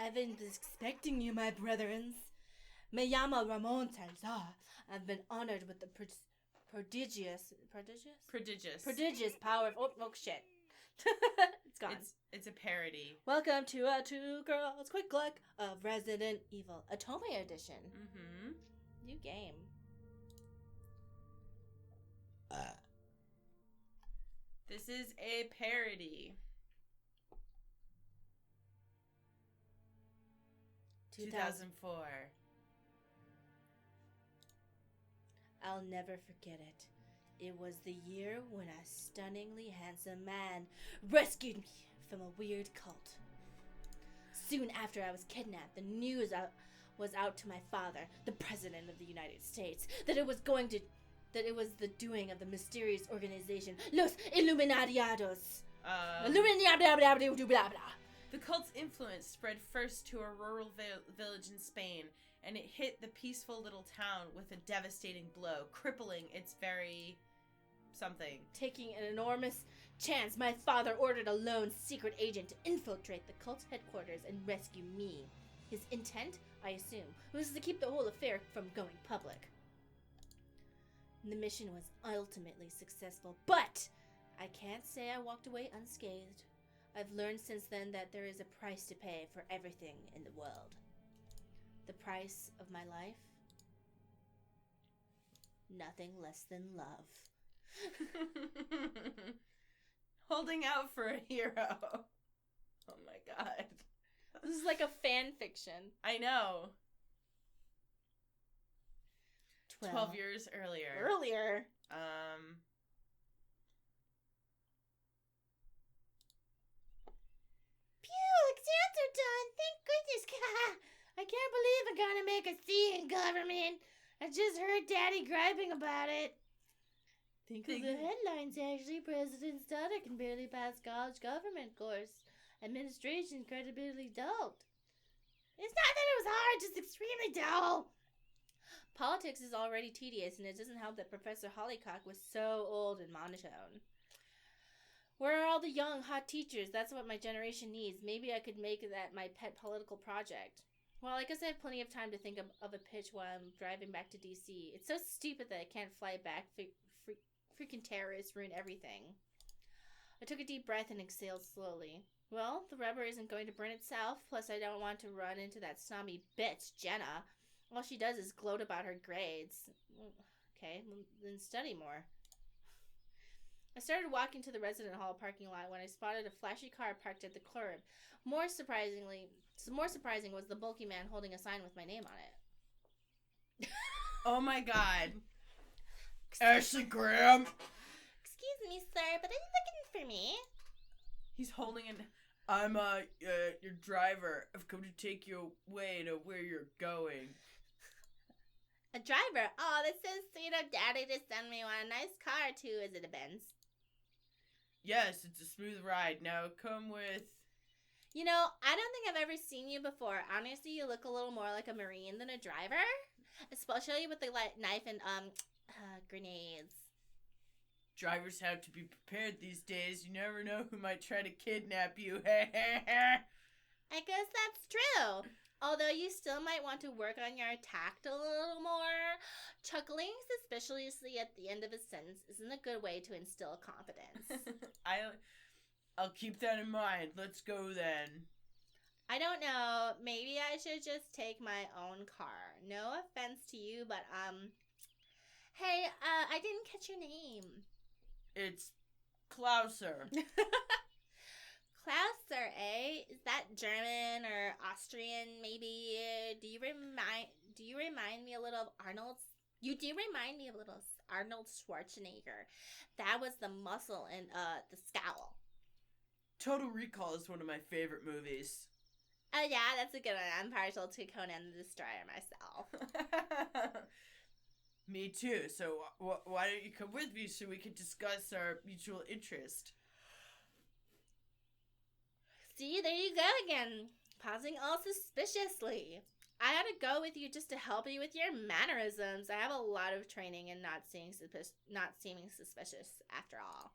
I've been expecting you, my brethrens. Me llamo Ramon Salazar. I've been honored with the prodigious power of... Oh shit. It's gone. It's a parody. Welcome to a Two Girls Quick Look of Resident Evil Otome Edition. Mm-hmm. New game. This is a parody. 2004. I'll never forget it. It was the year when a stunningly handsome man rescued me from a weird cult. Soon after I was kidnapped, the news was out to my father, the President of the United States, that it was the doing of the mysterious organization Los Illuminatiados. The cult's influence spread first to a rural village in Spain, and it hit the peaceful little town with a devastating blow, crippling its very something. Taking an enormous chance, my father ordered a lone secret agent to infiltrate the cult's headquarters and rescue me. His intent, I assume, was to keep the whole affair from going public. The mission was ultimately successful, but I can't say I walked away unscathed. I've learned since then that there is a price to pay for everything in the world. The price of my life? Nothing less than love. Holding out for a hero. Oh my god. This is like a fan fiction. I know. 12 years earlier. Phew, exams are done. Thank goodness. I can't believe I'm gonna make a C in government. I just heard Daddy griping about it. Think of the headlines, actually. President's daughter can barely pass college government course. Administration credibility dulled. It's not that it was hard, just extremely dull. Politics is already tedious, and it doesn't help that Professor Hollycock was so old and monotone. Where are all the young, hot teachers? That's what my generation needs. Maybe I could make that my pet political project. Well, I guess I have plenty of time to think of a pitch while I'm driving back to D.C. It's so stupid that I can't fly back. Freaking terrorists ruin everything. I took a deep breath and exhaled slowly. Well, the rubber isn't going to burn itself, plus I don't want to run into that snobby bitch, Jenna. All she does is gloat about her grades. Okay, then study more. I started walking to the resident hall parking lot when I spotted a flashy car parked at the curb. More surprising was the bulky man holding a sign with my name on it. Oh my god. Ashley Graham! Excuse me, sir, but are you looking for me? He's holding I'm your driver. I've come to take you away to where you're going. A driver? Oh, that's so sweet of Daddy to send me one. Nice car, too. Is it a Benz? Yes, it's a smooth ride. Now come with... You know, I don't think I've ever seen you before. Honestly, you look a little more like a Marine than a driver. Especially with the knife and, grenades. Drivers have to be prepared these days. You never know who might try to kidnap you. I guess that's true. Although you still might want to work on your tact a little more. Chuckling suspiciously at the end of a sentence isn't a good way to instill confidence. I'll keep that in mind. Let's go then. I don't know. Maybe I should just take my own car. No offense to you, but, hey, I didn't catch your name. It's Klauser. Klauser, eh? Is that German or Austrian, maybe? Do you remind me a little of Arnold? You do remind me a little of Arnold Schwarzenegger. That was the muscle and the scowl. Total Recall is one of my favorite movies. Oh yeah, that's a good one. I'm partial to Conan the Destroyer myself. Me too. So why don't you come with me so we can discuss our mutual interest? See, there you go again. Pausing all suspiciously. I had to go with you just to help you with your mannerisms. I have a lot of training in not seeming suspicious after all.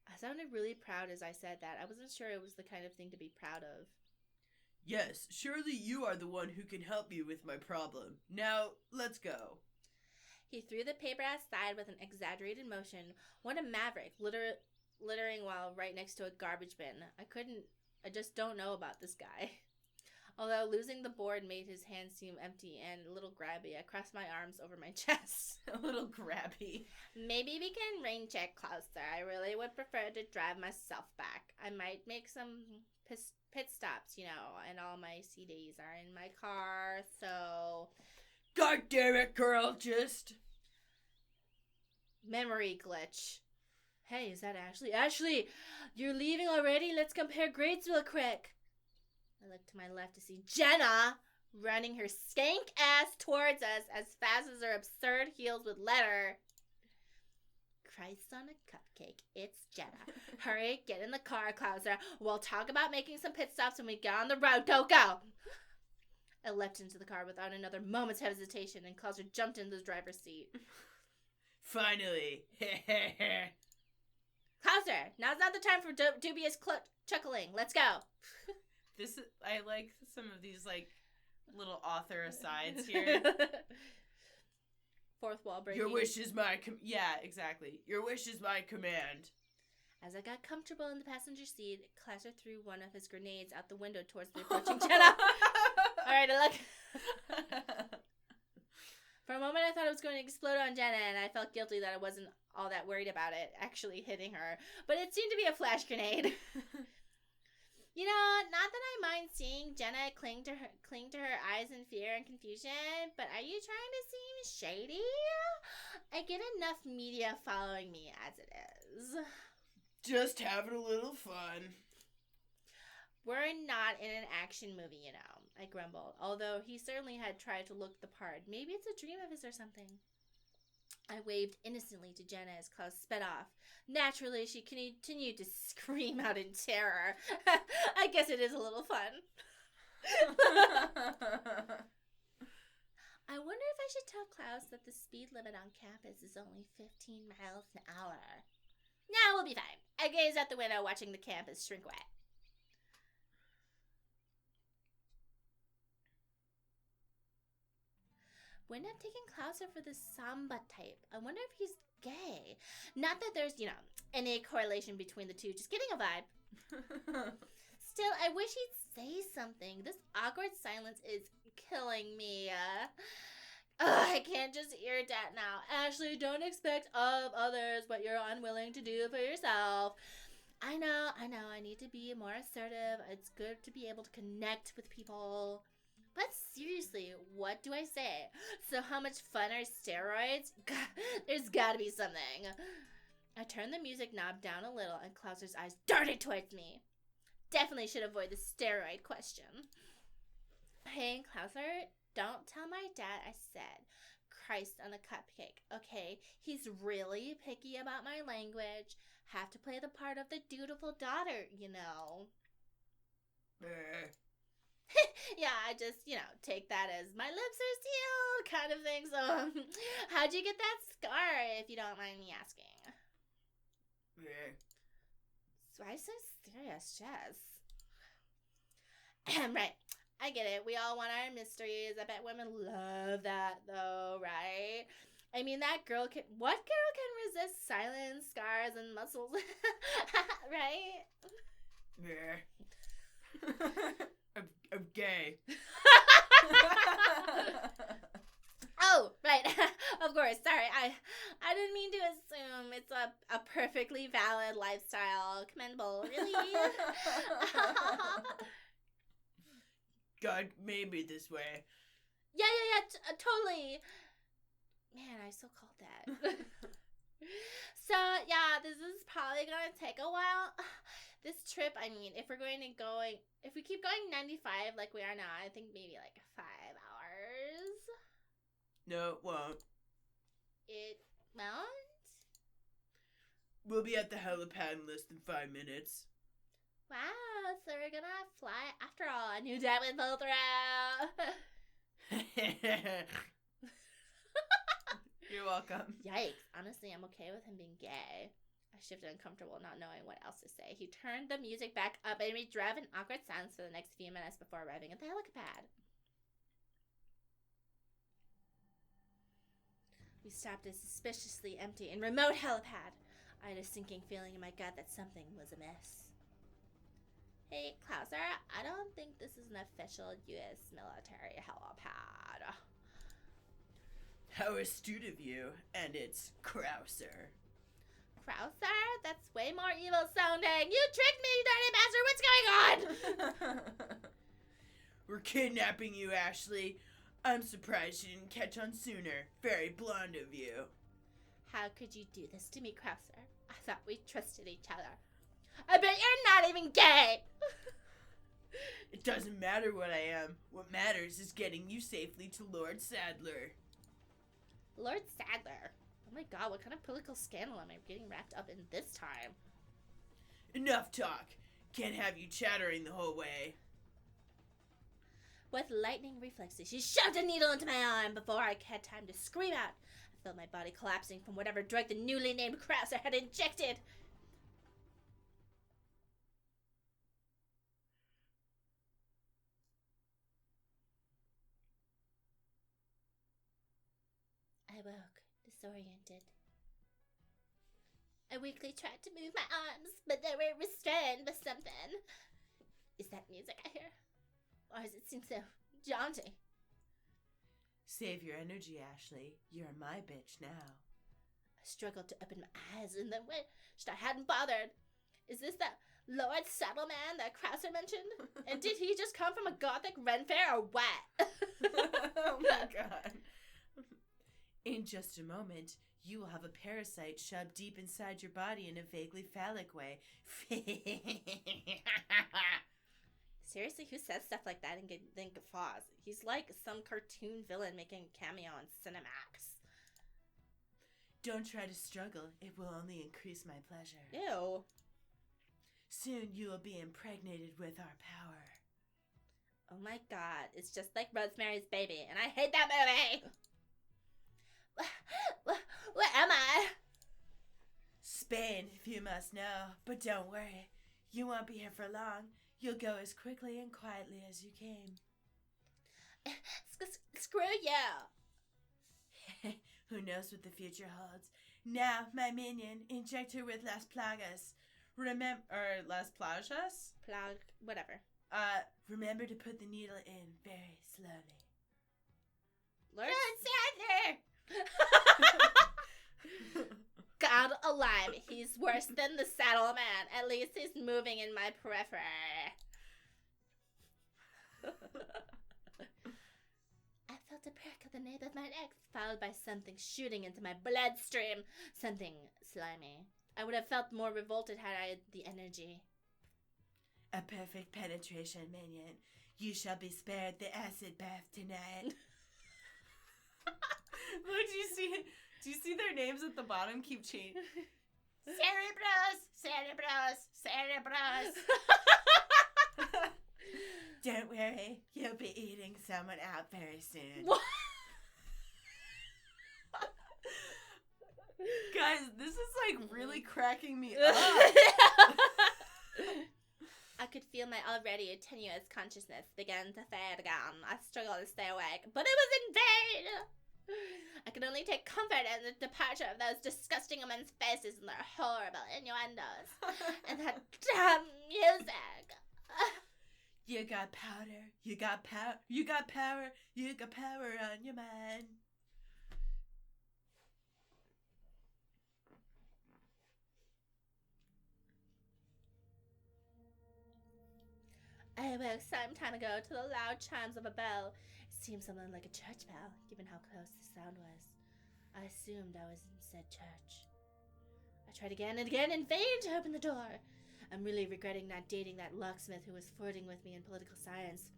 I sounded really proud as I said that. I wasn't sure it was the kind of thing to be proud of. Yes, surely you are the one who can help me with my problem. Now, let's go. He threw the paper aside with an exaggerated motion. What a maverick, littering while right next to a garbage bin. I just don't know about this guy. Although losing the board made his hands seem empty and a little grabby, I crossed my arms over my chest. A little grabby. Maybe we can rain check closer. I really would prefer to drive myself back. I might make some pit stops, and all my CDs are in my car, so... God damn it, girl, just... Memory glitch. Hey, is that Ashley? Ashley, you're leaving already? Let's compare grades real quick. I looked to my left to see Jenna running her skank ass towards us as fast as her absurd heels would let her. Christ on a cupcake, it's Jenna. Hurry, get in the car, Clouser. We'll talk about making some pit stops when we get on the road. Go, go! I leapt into the car without another moment's hesitation, and Clouser jumped into the driver's seat. Finally. Clouser, now's not the time for dubious chuckling. Let's go. I like some of these, little author asides here. Fourth wall breaking. Your wish is my yeah, exactly. Your wish is my command. As I got comfortable in the passenger seat, Clouser threw one of his grenades out the window towards the approaching Jenna. Alright, I look. For a moment, I thought it was going to explode on Jenna, and I felt guilty that I wasn't all that worried about it actually hitting her. But it seemed to be a flash grenade. Not that I mind seeing Jenna cling to her eyes in fear and confusion, but are you trying to seem shady? I get enough media following me as it is. Just having a little fun. We're not in an action movie, I grumbled, although he certainly had tried to look the part. Maybe it's a dream of his or something. I waved innocently to Jenna as Klaus sped off. Naturally, she continued to scream out in terror. I guess it is a little fun. I wonder if I should tell Klaus that the speed limit on campus is only 15 miles an hour. Nah, we'll be fine. I gazed out the window watching the campus shrink away. Wouldn't have taken Klauser for the Samba type. I wonder if he's gay. Not that there's, any correlation between the two. Just getting a vibe. Still, I wish he'd say something. This awkward silence is killing me. I can't just hear that now. Ashley, don't expect of others what you're unwilling to do for yourself. I know. I need to be more assertive. It's good to be able to connect with people. But seriously, what do I say? So how much fun are steroids? God, there's gotta be something. I turned the music knob down a little and Klauser's eyes darted towards me. Definitely should avoid the steroid question. Hey, Klauser, don't tell my dad I said Christ on a cupcake, okay? He's really picky about my language. Have to play the part of the dutiful daughter, Yeah, I just, take that as my lips are sealed kind of thing. So, how'd you get that scar, if you don't mind me asking? Why so serious, Jess? Right, I get it. We all want our mysteries. I bet women love that, though, right? I mean, what girl can resist silence, scars, and muscles? Right? I'm gay. Oh, right. Of course. Sorry. I didn't mean to assume it's a perfectly valid lifestyle. Commendable. Really? God made me this way. Yeah. Totally. Man, I so called that. So, yeah, this is probably going to take a while. This trip, I mean, if we keep going 95 like we are now, I think maybe 5 hours. No, it won't. It won't? We'll be at the helipad in less than 5 minutes. Wow, so we're gonna fly after all. I knew that would pull through. You're welcome. Yikes. Honestly, I'm okay with him being gay. I shifted uncomfortable, not knowing what else to say. He turned the music back up and we drove in awkward silence for the next few minutes before arriving at the helipad. We stopped at a suspiciously empty and remote helipad. I had a sinking feeling in my gut that something was amiss. Hey, Clouser, I don't think this is an official U.S. military helipad. How astute of you, and it's Crouser. Crouser? That's way more evil sounding. You tricked me, you dirty bastard. What's going on? We're kidnapping you, Ashley. I'm surprised you didn't catch on sooner. Very blonde of you. How could you do this to me, Crouser? I thought we trusted each other. I bet you're not even gay. It doesn't matter what I am. What matters is getting you safely to Lord Sadler. Lord Sadler? Oh my god, what kind of political scandal am I getting wrapped up in this time? Enough talk. Can't have you chattering the whole way. With lightning reflexes, she shoved a needle into my arm before I had time to scream out. I felt my body collapsing from whatever drug the newly named Crouser had injected. I woke, disoriented. I weakly tried to move my arms, but they were restrained by something. Is that music I hear? Why does it seem so jaunty? Save your energy, Ashley. You're my bitch now. I struggled to open my eyes and then wished I hadn't bothered. Is this that Lord Saddleman that Crouser mentioned? And did he just come from a gothic Ren fair or what? Oh my god. In just a moment, you will have a parasite shoved deep inside your body in a vaguely phallic way. Seriously, who says stuff like that and then guffaws? He's like some cartoon villain making a cameo on Cinemax. Don't try to struggle. It will only increase my pleasure. Ew. Soon you will be impregnated with our power. Oh my god, it's just like Rosemary's Baby, and I hate that movie! Where am I? Spain, if you must know. But don't worry. You won't be here for long. You'll go as quickly and quietly as you came. Screw you. Who knows what the future holds? Now, my minion, inject her with Las Plagas. Las Plagas? Whatever. Remember to put the needle in very slowly. Lord Sadler! God alive, he's worse than the Saddle Man. At least he's moving in my periphery. I felt a prick at the nape of my neck, followed by something shooting into my bloodstream. Something slimy. I would have felt more revolted had I had the energy. A perfect penetration, minion. You shall be spared the acid bath tonight. Look, do you see their names at the bottom keep changing? Cerebros! Don't worry, you'll be eating someone out very soon. What? Guys, this is like really cracking me up. I could feel my already tenuous consciousness begin to fade again. I struggled to stay awake, but it was in vain. I could only take comfort in the departure of those disgusting women's faces and their horrible innuendos. And that damn music. You got powder. You got power. You got power. You got power on your mind. I awoke some time ago to the loud chimes of a bell. It seemed something like a church bell, given how close the sound was. I assumed I was in said church. I tried again and again in vain to open the door. I'm really regretting not dating that locksmith who was flirting with me in political science.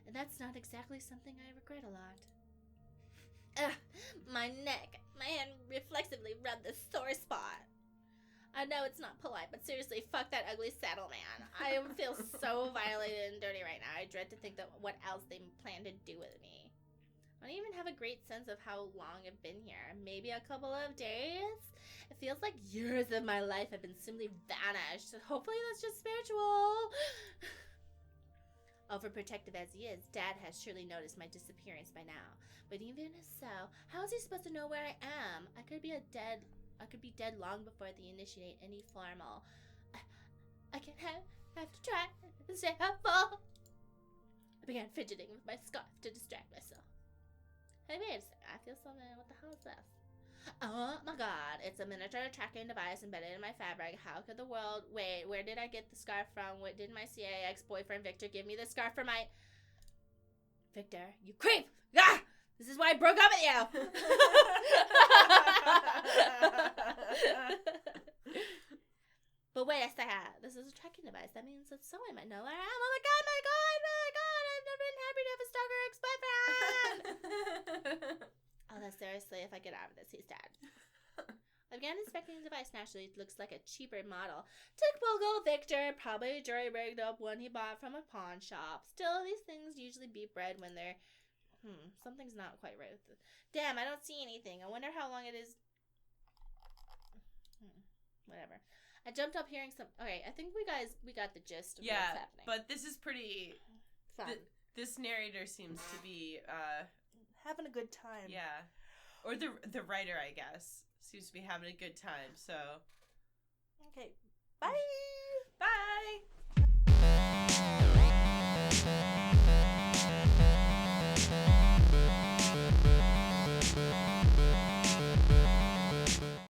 And that's not exactly something I regret a lot. Ugh, my neck. My hand reflexively rubbed the sore spot. I know it's not polite, but seriously, fuck that ugly saddle man. I feel so violated and dirty right now. I dread to think that what else they plan to do with me. I don't even have a great sense of how long I've been here. Maybe a couple of days? It feels like years of my life have been simply vanished. Hopefully that's just spiritual. Overprotective as he is, Dad has surely noticed my disappearance by now. But even so, how is he supposed to know where I am? I could be dead long before they initiate any formal. I can have to try and stay hopeful. I began fidgeting with my scarf to distract myself. Hey, wait a second. I feel something. What the hell is this? Oh my god. It's a miniature tracking device embedded in my fabric. How could the world... Wait, where did I get the scarf from? What did my CIA ex-boyfriend Victor give me the scarf for my... Victor, you creep! Ah! This is why I broke up with you! But wait a second. This is a tracking device. That means that someone might know where I am. Oh my god, my god, my god! I've never been happy to have a stalker ex-boyfriend! Although seriously, if I get out of this, he's dead. I began inspecting the device. Naturally, it looks like a cheaper model. Typical Victor, probably jury-rigged up one he bought from a pawn shop. Still, these things usually beat bread when they're... something's not quite right with it. Damn, I don't see anything. I wonder how long it is... Whatever. I jumped up hearing some... Okay, I think we got the gist of what's happening. But this is pretty... Fun. This narrator seems to be... having a good time. Yeah. Or the writer, I guess, seems to be having a good time, so... Okay. Bye! Bye!